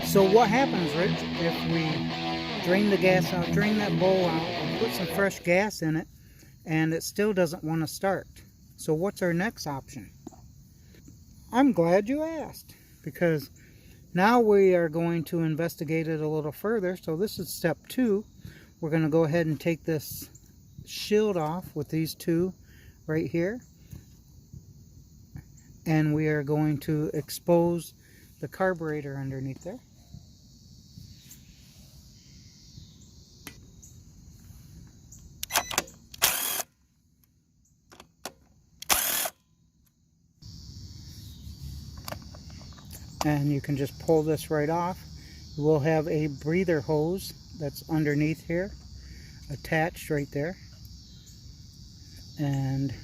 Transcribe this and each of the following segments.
So what happens, Rich, if we drain the gas out, drain that bowl out, and put some fresh gas in it, and it still doesn't want to start? So what's our next option? I'm glad you asked, because now we are going to investigate it a little further. So this is step 2. We're going to go ahead and take this shield off with these two right here, and we are going to expose the carburetor underneath there. And you can just pull this right off. We'll have a breather hose that's underneath here, attached right there. And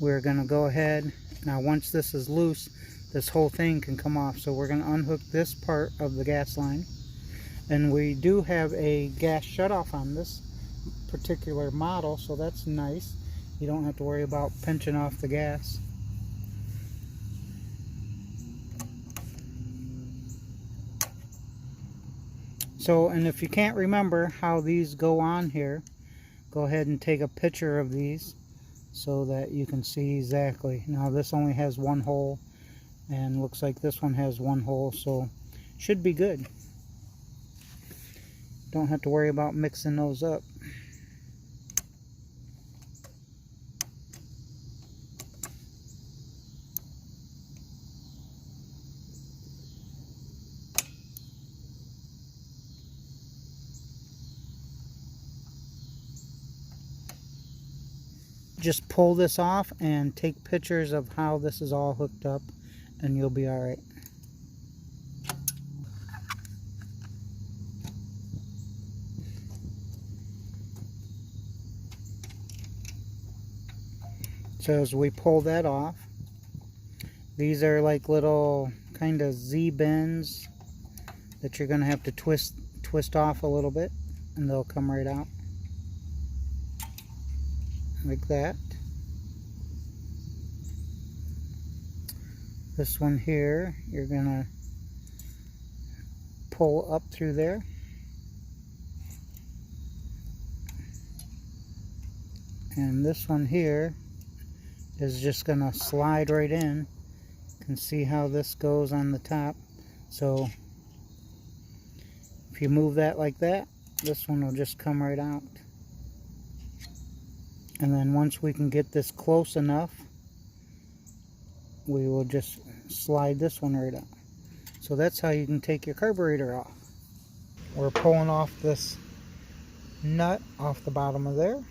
we're going to go ahead, now once this is loose, this whole thing can come off. So we're going to unhook this part of the gas line. And we do have a gas shutoff on this particular model, so that's nice. You don't have to worry about pinching off the gas. So, and if you can't remember how these go on here, go ahead and take a picture of these so that you can see exactly. Now this only has one hole, and looks like this one has one hole, so should be good. Don't have to worry about mixing those up. Just pull this off and take pictures of how this is all hooked up, and you'll be all right. So as we pull that off, these are like little kind of Z-bends that you're going to have to twist off a little bit, and they'll come right out. Like that. This one here, you're gonna pull up through there. And this one here is just gonna slide right in. You can see how this goes on the top. So if you move that like that, this one will just come right out. And then once we can get this close enough, we will just slide this one right out. So that's how you can take your carburetor off. We're pulling off this nut off the bottom of there.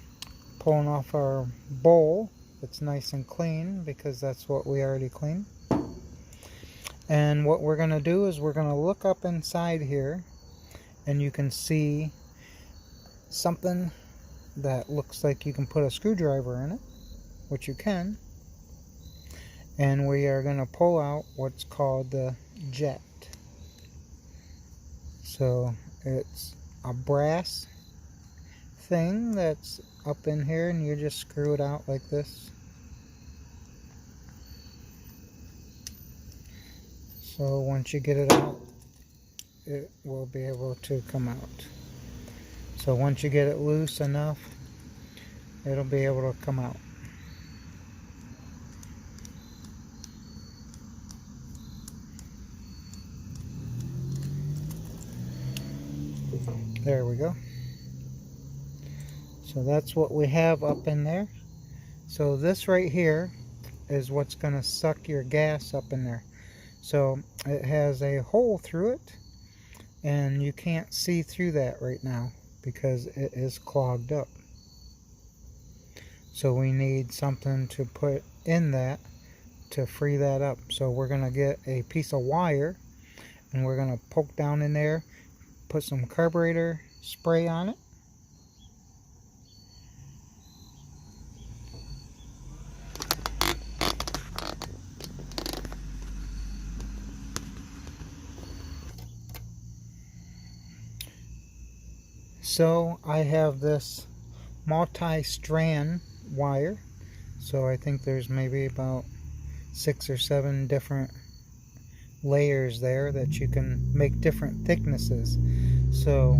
Pulling off our bowl. It's nice and clean because that's what we already cleaned. And what we're going to do is we're going to look up inside here, and you can see something that looks like you can put a screwdriver in it, which you can. And we are going to pull out what's called the jet. So it's a brass thing that's up in here, and you just screw it out like this. So once you get it out, it will be able to come out. So once you get it loose enough, it'll be able to come out. There we go. So that's what we have up in there. So this right here is what's going to suck your gas up in there. So it has a hole through it, and you can't see through that right now because it is clogged up. So we need something to put in that to free that up. So we're going to get a piece of wire, and we're going to poke down in there, put some carburetor spray on it. So I have this multi-strand wire, so I think there's maybe about 6 or 7 different layers there that you can make different thicknesses. So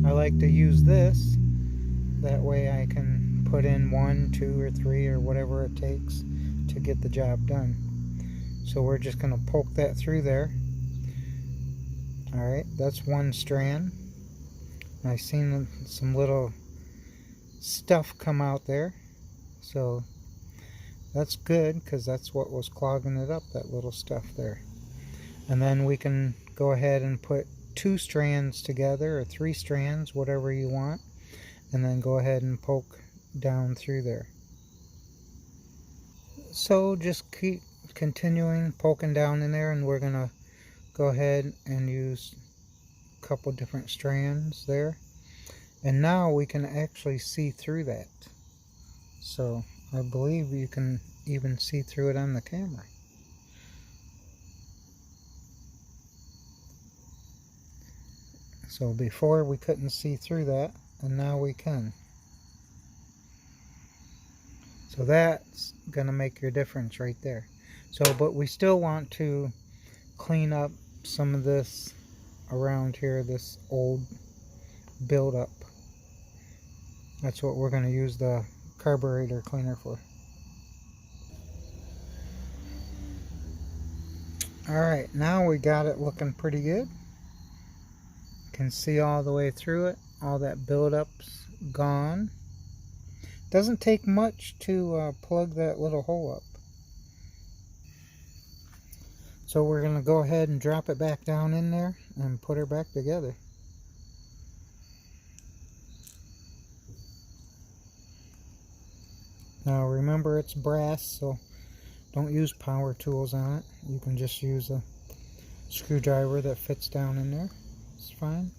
I like to use this, that way I can put in 1, 2, or 3 or whatever it takes to get the job done. So we're just going to poke that through there. Alright, that's one strand. I've seen some little stuff come out there, so that's good, because that's what was clogging it up, that little stuff there. And then we can go ahead and put 2 strands together, or 3 strands, whatever you want, and then go ahead and poke down through there. So just keep continuing poking down in there, and we're gonna go ahead and use a couple different strands there. And now we can actually see through that. So I believe you can even see through it on the camera. So before we couldn't see through that, and now we can. So that's gonna make your difference right there. So, but we still want to clean up some of this around here, this old buildup. That's what we're going to use the carburetor cleaner for. Alright, now we got it looking pretty good. Can see all the way through it. All that buildup's gone. Doesn't take much to plug that little hole up. So we're going to go ahead and drop it back down in there and put her back together. Now remember, it's brass, so don't use power tools on it. You can just use a screwdriver that fits down in there. It's fine.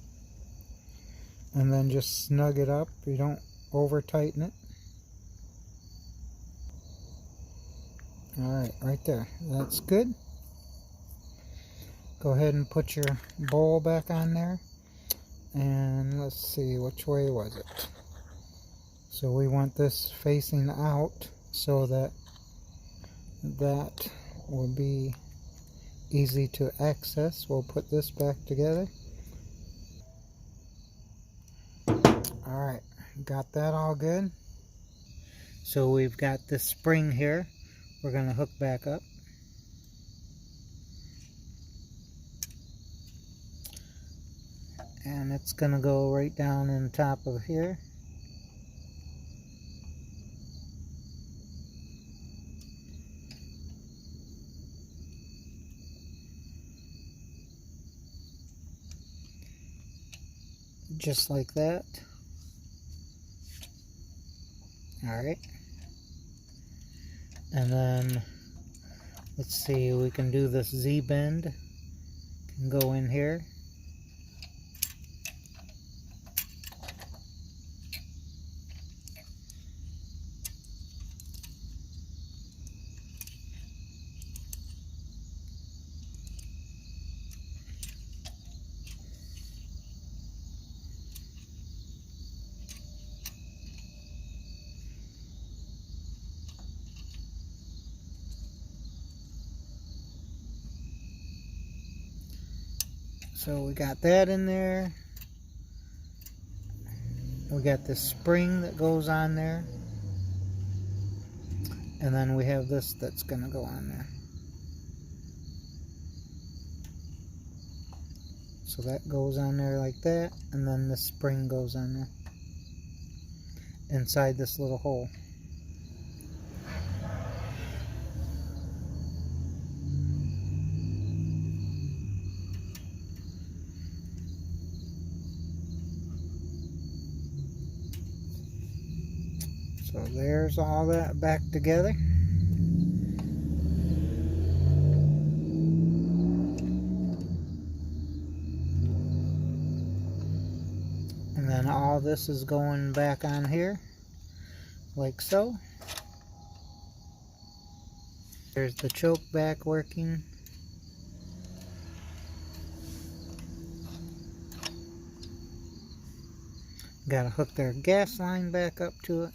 And then just snug it up. You don't over tighten it. Alright, right there. That's good. Go ahead and put your bowl back on there. And let's see, which way was it? So we want this facing out so that that will be easy to access. We'll put this back together. Alright, got that all good. So we've got this spring here. We're going to hook back up. And it's going to go right down in top of here. Just like that. Alright. And then, let's see, we can do this Z-bend. Can go in here. So we got that in there. We got this spring that goes on there. And then we have this that's going to go on there. So that goes on there like that. And then the spring goes on there. Inside this little hole. So there's all that back together. And then all this is going back on here, like so. There's the choke back working. Gotta hook their gas line back up to it.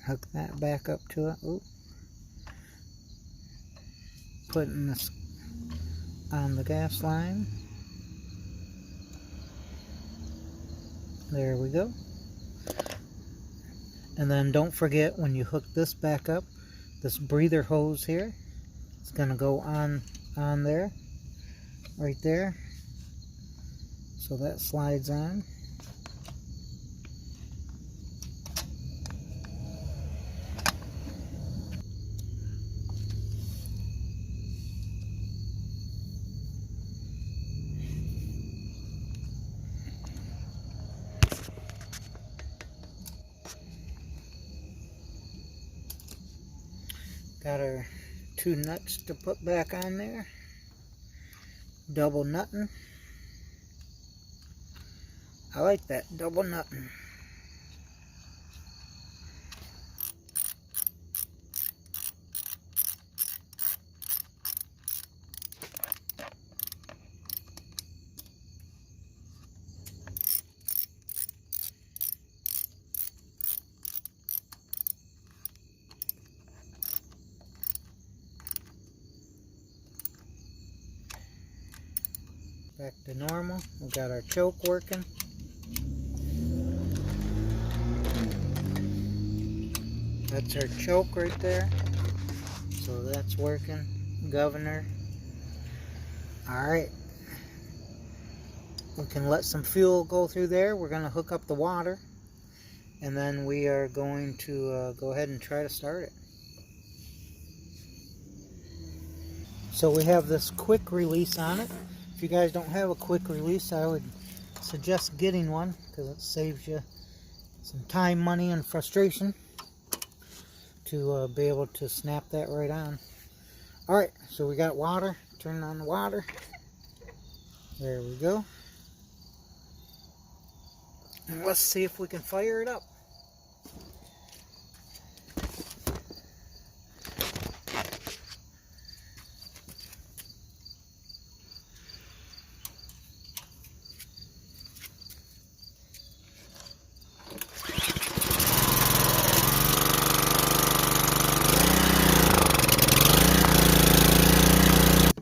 Hook that back up to it. Ooh. Putting this on the gas line. There we go. And then don't forget, when you hook this back up, this breather hose here, it's going to go on there, right there. So that slides on. Got our 2 nuts to put back on there. Double nutting. I like that double nutting. Back to normal. We got our choke working. That's our choke right there. So that's working. Governor. Alright. We can let some fuel go through there. We're going to hook up the water. And then we are going to go ahead and try to start it. So we have this quick release on it. If you guys don't have a quick release, I would suggest getting one, because it saves you some time, money, and frustration to be able to snap that right on. Alright, so we got water. Turn on the water. There we go. And let's see if we can fire it up.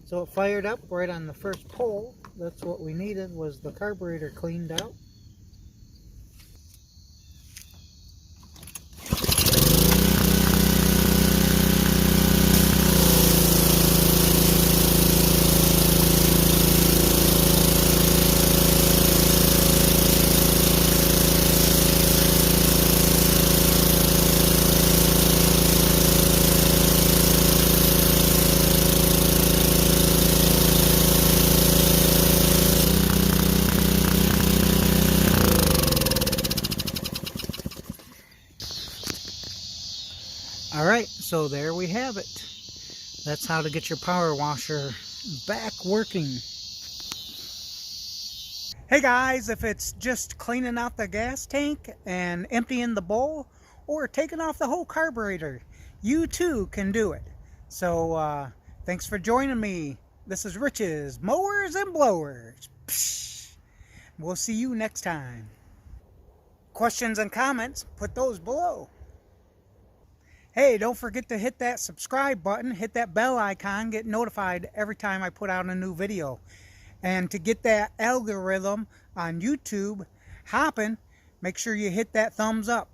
So it fired up right on the first pole. That's what we needed, was the carburetor cleaned out. Alright, so there we have it. That's how to get your power washer back working. Hey guys, if it's just cleaning out the gas tank and emptying the bowl, or taking off the whole carburetor, you too can do it. So thanks for joining me. This is Rich's Mowers and Blowers. Pshh. We'll see you next time. Questions and comments, put those below. Hey, don't forget to hit that subscribe button, hit that bell icon, get notified every time I put out a new video. And to get that algorithm on YouTube hopping, make sure you hit that thumbs up.